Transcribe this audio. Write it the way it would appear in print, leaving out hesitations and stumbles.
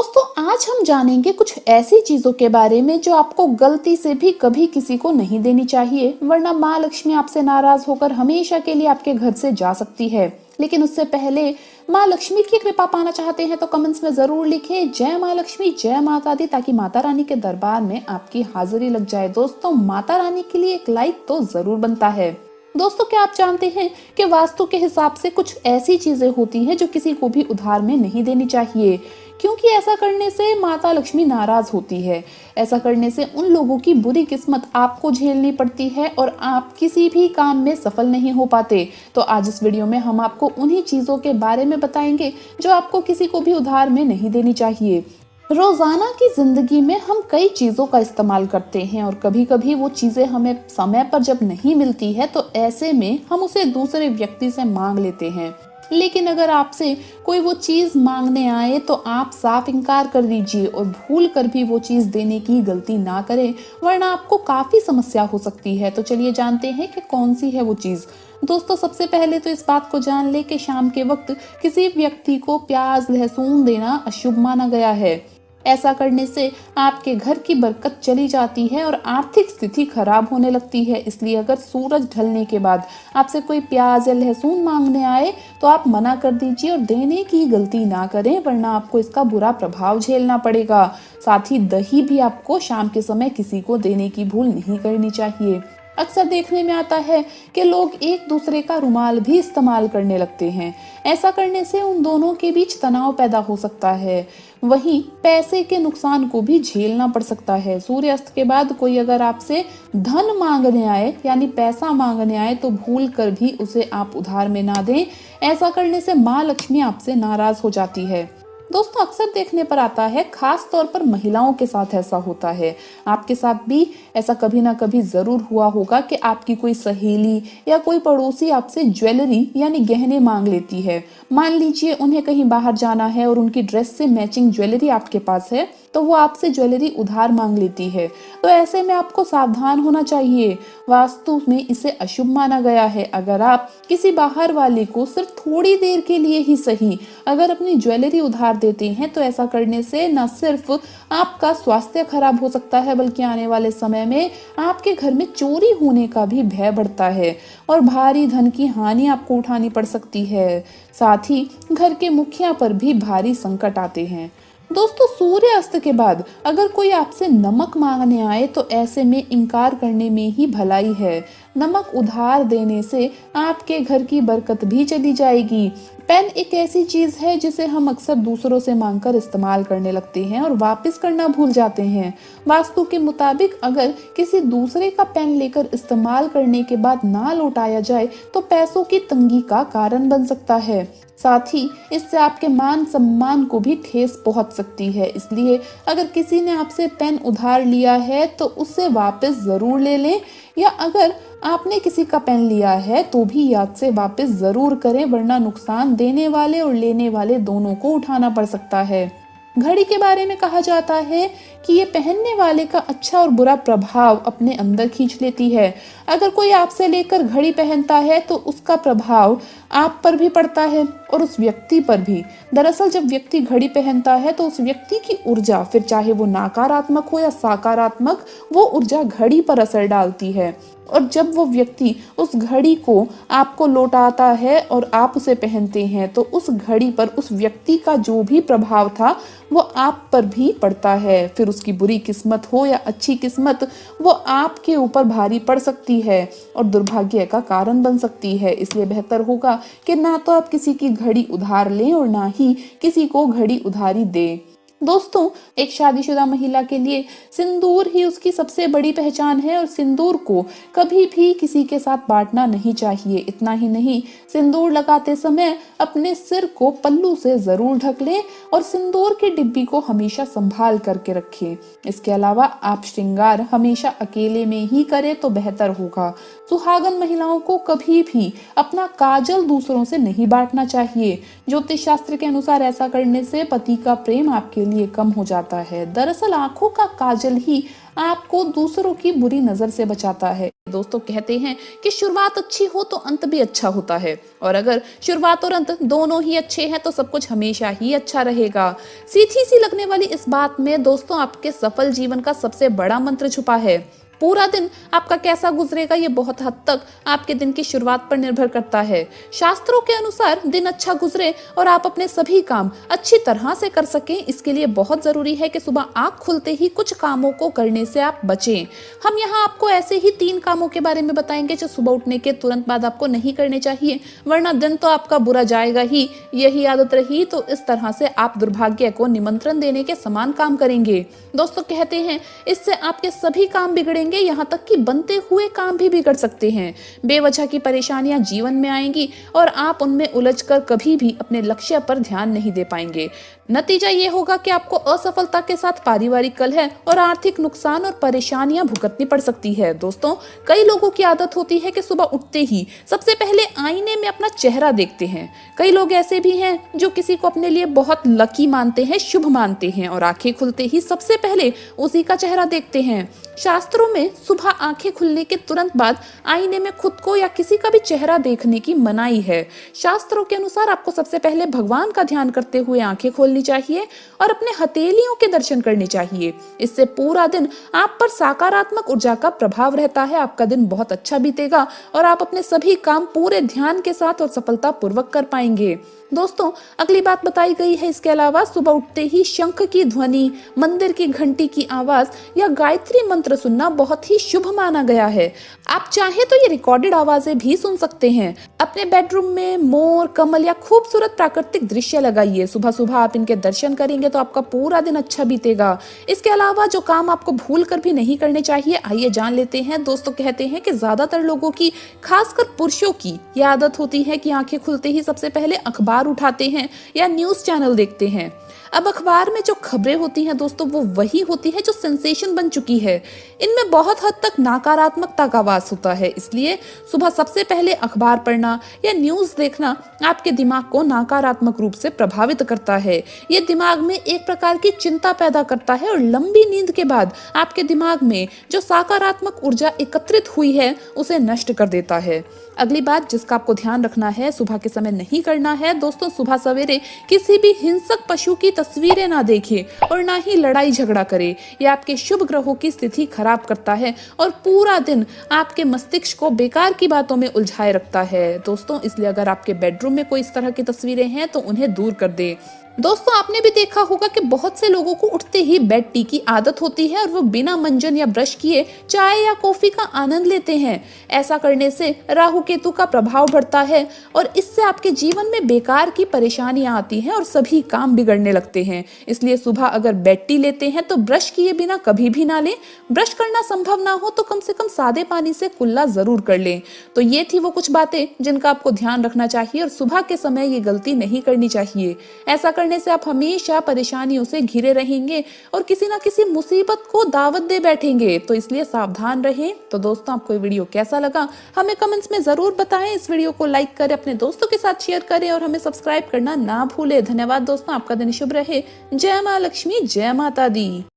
दोस्तों आज हम जानेंगे कुछ ऐसी चीजों के बारे में जो आपको गलती से भी कभी किसी को नहीं देनी चाहिए, वरना माँ लक्ष्मी आपसे नाराज होकर हमेशा के लिए आपके घर से जा सकती है। लेकिन उससे पहले माँ लक्ष्मी की कृपा पाना चाहते हैं तो कमेंट्स में जरूर लिखें जय माँ लक्ष्मी, जय माता दी, ताकि माता रानी के दरबार में आपकी हाजिरी लग जाए। दोस्तों माता रानी के लिए एक लाइक तो जरूर बनता है। दोस्तों क्या आप जानते हैं कि वास्तु के हिसाब से कुछ ऐसी चीजें होती हैं जो किसी को भी उधार में नहीं देनी चाहिए, क्योंकि ऐसा करने से माता लक्ष्मी नाराज होती है। ऐसा करने से उन लोगों की बुरी किस्मत आपको झेलनी पड़ती है और आप किसी भी काम में सफल नहीं हो पाते। तो आज इस वीडियो में हम आपको उन्हीं चीजों के बारे में बताएंगे जो आपको किसी को भी उधार में नहीं देनी चाहिए। रोजाना की जिंदगी में हम कई चीजों का इस्तेमाल करते हैं और कभी कभी वो चीजें हमें समय पर जब नहीं मिलती है तो ऐसे में हम उसे दूसरे व्यक्ति से मांग लेते हैं। लेकिन अगर आपसे कोई वो चीज मांगने आए तो आप साफ इनकार कर दीजिए और भूल कर भी वो चीज देने की गलती ना करें, वरना आपको काफी समस्या हो सकती है। तो चलिए जानते हैं कि कौन सी है वो चीज। दोस्तों सबसे पहले तो इस बात को जान ले कि शाम के वक्त किसी व्यक्ति को प्याज लहसुन देना अशुभ माना गया है। ऐसा करने से आपके घर की बरकत चली जाती है और आर्थिक स्थिति खराब होने लगती है। इसलिए अगर सूरज ढलने के बाद आपसे कोई प्याज या लहसुन मांगने आए तो आप मना कर दीजिए और देने की गलती ना करें, वरना आपको इसका बुरा प्रभाव झेलना पड़ेगा। साथ ही दही भी आपको शाम के समय किसी को देने की भूल नहीं करनी चाहिए। अक्सर देखने में आता है कि लोग एक दूसरे का रुमाल भी इस्तेमाल करने लगते हैं। ऐसा करने से उन दोनों के बीच तनाव पैदा हो सकता है, वहीं पैसे के नुकसान को भी झेलना पड़ सकता है। सूर्यास्त के बाद कोई अगर आपसे धन मांगने आए यानी पैसा मांगने आए तो भूल कर भी उसे आप उधार में ना दें। ऐसा करने से माँ लक्ष्मी आपसे नाराज हो जाती है। दोस्तों अक्सर देखने पर आता है, खास तौर पर महिलाओं के साथ ऐसा होता है। आपके साथ भी ऐसा कभी ना कभी जरूर हुआ होगा कि आपकी कोई सहेली या कोई पड़ोसी आपसे ज्वेलरी यानी गहने मांग लेती है। मान लीजिए उन्हें कहीं बाहर जाना है और उनकी ड्रेस से मैचिंग ज्वेलरी आपके पास है, तो वो आपसे ज्वेलरी उधार मांग लेती है। तो ऐसे में आपको सावधान होना चाहिए। वास्तु में इसे अशुभ माना गया है। अगर आप किसी बाहर वाले को सिर्फ थोड़ी देर के लिए ही सही अगर अपनी ज्वेलरी उधार देते हैं तो ऐसा करने से न सिर्फ आपका स्वास्थ्य खराब हो सकता है, बल्कि आने वाले समय में आपके घर में चोरी होने का भी भय बढ़ता है और भारी धन की हानि आपको उठानी पड़ सकती है। साथ ही घर के मुखिया पर भी भारी संकट आते हैं। दोस्तों सूर्य अस्त के बाद अगर कोई आपसे नमक मांगने आए तो ऐसे में इनकार करने में ही भलाई है। नमक उधार देने से आपके घर की बरकत भी चली जाएगी। पेन एक ऐसी चीज है जिसे हम अक्सर दूसरों से मांगकर इस्तेमाल करने लगते हैं और वापस करना भूल जाते हैं। वास्तु के मुताबिक अगर किसी दूसरे का पेन लेकर इस्तेमाल करने के बाद ना लौटाया जाए तो पैसों की तंगी का कारण बन सकता है। साथ ही इससे आपके मान सम्मान को भी ठेस पहुंच सकती है। इसलिए अगर किसी ने आपसे पेन उधार लिया है तो उससे वापस जरूर ले लें, या अगर आपने किसी का पेन लिया है तो भी याद से वापस जरूर करें, वरना नुकसान देने वाले और लेने वाले दोनों को उठाना पड़ सकता है। घड़ी के बारे में कहा जाता है कि ये पहनने वाले का अच्छा और बुरा प्रभाव अपने अंदर खींच लेती है। अगर कोई आपसे लेकर घड़ी पहनता है तो उसका प्रभाव आप पर भी पड़ता है और उस व्यक्ति पर भी। दरअसल जब व्यक्ति घड़ी पहनता है तो उस व्यक्ति की ऊर्जा, फिर चाहे वो नकारात्मक हो या सकारात्मक, वो ऊर्जा घड़ी पर असर डालती है। और जब वो व्यक्ति उस घड़ी को आपको लौटाता है और आप उसे पहनते हैं तो उस घड़ी पर उस व्यक्ति का जो भी प्रभाव था वो आप पर भी पड़ता है। फिर उसकी बुरी किस्मत हो या अच्छी किस्मत, वो आपके ऊपर भारी पड़ सकती है और दुर्भाग्य का कारण बन सकती है। इसलिए बेहतर होगा कि ना तो आप किसी की घड़ी उधार लें और ना ही किसी को घड़ी उधारी दें। दोस्तों एक शादीशुदा महिला के लिए सिंदूर ही उसकी सबसे बड़ी पहचान है और सिंदूर को कभी भी किसी के साथ बांटना नहीं चाहिए। इतना ही नहीं, सिंदूर लगाते समय अपने सिर को पल्लू से जरूर ढक लें और सिंदूर की डिब्बी को हमेशा संभाल करके रखें। इसके अलावा आप श्रृंगार हमेशा अकेले में ही करें तो बेहतर होगा। सुहागन महिलाओं को कभी भी अपना काजल दूसरों से नहीं बांटना चाहिए। ज्योतिष शास्त्र के अनुसार ऐसा करने से पति का प्रेम आपके लिए कम हो जाता है। दरअसल आंखों का काजल ही आपको दूसरों की बुरी नजर से बचाता है। दोस्तों कहते हैं कि शुरुआत अच्छी हो तो अंत भी अच्छा होता है, और अगर शुरुआत और अंत दोनों ही अच्छे हैं तो सब कुछ हमेशा ही अच्छा रहेगा। सीधी सी लगने वाली इस बात में दोस्तों आपके सफल जीवन का सबसे बड़ा मंत्र छुपा है। पूरा दिन आपका कैसा गुजरेगा ये बहुत हद तक आपके दिन की शुरुआत पर निर्भर करता है। शास्त्रों के अनुसार दिन अच्छा गुजरे और आप अपने सभी काम अच्छी तरह से कर सकें, इसके लिए बहुत जरूरी है कि सुबह आंख खुलते ही कुछ कामों को करने से आप बचें। हम यहाँ आपको ऐसे ही 3 कामों के बारे में बताएंगे जो सुबह उठने के तुरंत बाद आपको नहीं करने चाहिए, वरना दिन तो आपका बुरा जाएगा ही। यही आदत रही तो इस तरह से आप दुर्भाग्य को निमंत्रण देने के समान काम करेंगे। दोस्तों कहते हैं इससे आपके सभी काम बिगड़ेंगे, यहाँ तक कि बनते हुए काम भी बिगड़ सकते हैं। बेवजह की परेशानियां जीवन में आएंगी और आप उनमें उलझकर कभी भी अपने लक्ष्य पर ध्यान नहीं दे पाएंगे। नतीजा ये होगा कि आपको असफलता के साथ पारिवारिक कलह और आर्थिक नुकसान और परेशानियां भुगतनी पड़ सकती है। दोस्तों कई लोगों की आदत होती है कि सुबह उठते ही सबसे पहले आईने में अपना चेहरा देखते हैं। कई लोग ऐसे भी हैं जो किसी को अपने लिए बहुत लकी मानते हैं, शुभ मानते हैं, और आंखें खुलते ही सबसे पहले उसी का चेहरा देखते हैं। शास्त्रों में सुबह आंखें खुलने के तुरंत बाद आईने में खुद को या किसी का भी चेहरा देखने की मनाही है। शास्त्रों के अनुसार आपको सबसे पहले भगवान का ध्यान करते हुए आंखें खोलनी चाहिए और अपने हथेलियों के दर्शन करने चाहिए। इससे पूरा दिन आप पर सकारात्मक ऊर्जा का प्रभाव रहता है। आपका दिन बहुत अच्छा बीतेगा और आप अपने सभी काम पूरे ध्यान के साथ और सफलता पूर्वक कर पाएंगे। दोस्तों अगली बात बताई गई है इसके अलावा सुबह उठते ही शंख की ध्वनि, मंदिर की घंटी की आवाज या गायत्री मंत्र सुनना बहुत ही शुभ माना गया है। आप चाहे तो ये रिकॉर्डेड आवाजें भी सुन सकते हैं। अपने बेडरूम में मोर, कमल या खूबसूरत प्राकृतिक दृश्य लगाइए। सुबह सुबह आप इनके दर्शन करेंगे तो आपका पूरा दिन अच्छा बीतेगा। इसके अलावा जो काम आपको भूल कर भी नहीं करने चाहिए, आइए जान लेते हैं। दोस्तों कहते हैं कि ज्यादातर लोगों की, खासकर पुरुषों की, यह आदत होती है कि आंखें खुलते ही सबसे पहले अखबार उठाते हैं या न्यूज चैनल देखते हैं। अब अखबार में जो खबरें होती हैं दोस्तों वो वही होती है जो सेंसेशन बन चुकी है। इनमें बहुत हद तक नकारात्मकता का वास होता है, इसलिए सुबह सबसे पहले अखबार पढ़ना या न्यूज देखना आपके दिमाग को नकारात्मक रूप से प्रभावित करता है। ये दिमाग में एक प्रकार की चिंता पैदा करता है और लंबी नींद के बाद आपके दिमाग में जो सकारात्मक ऊर्जा एकत्रित हुई है उसे नष्ट कर देता है। अगली बात जिसका आपको ध्यान रखना है, सुबह के समय नहीं करना है दोस्तों, सुबह सवेरे किसी भी हिंसक पशु की तस्वीरें ना देखें और ना ही लड़ाई झगड़ा करें। यह आपके शुभ ग्रहों की स्थिति खराब करता है और पूरा दिन आपके मस्तिष्क को बेकार की बातों में उलझाए रखता है। दोस्तों इसलिए अगर आपके बेडरूम में कोई इस तरह की तस्वीरें हैं तो उन्हें दूर कर दे। दोस्तों आपने भी देखा होगा कि बहुत से लोगों को उठते ही बेड टी की आदत होती है और वो बिना मंजन या ब्रश किए चाय या कॉफी का आनंद लेते हैं। ऐसा करने से राहु केतु का प्रभाव बढ़ता है और इससे आपके जीवन में बेकार की परेशानियां आती हैं और सभी काम बिगड़ने लगते हैं। इसलिए सुबह अगर बेड टी लेते हैं तो ब्रश किए बिना कभी भी ना लें। ब्रश करना संभव ना हो तो कम से कम सादे पानी से कुल्ला जरूर कर लें। तो ये थी वो कुछ बातें जिनका आपको ध्यान रखना चाहिए और सुबह के समय ये गलती नहीं करनी चाहिए। ऐसा करने से आप हमेशा परेशानियों से घिरे रहेंगे और किसी ना किसी मुसीबत को दावत दे बैठेंगे, तो इसलिए सावधान रहें। तो दोस्तों आपको ये वीडियो कैसा लगा हमें कमेंट्स में जरूर बताएं। इस वीडियो को लाइक करें, अपने दोस्तों के साथ शेयर करें और हमें सब्सक्राइब करना ना भूलें। धन्यवाद दोस्तों, आपका दिन शुभ रहे। जय मां लक्ष्मी, जय माता दी।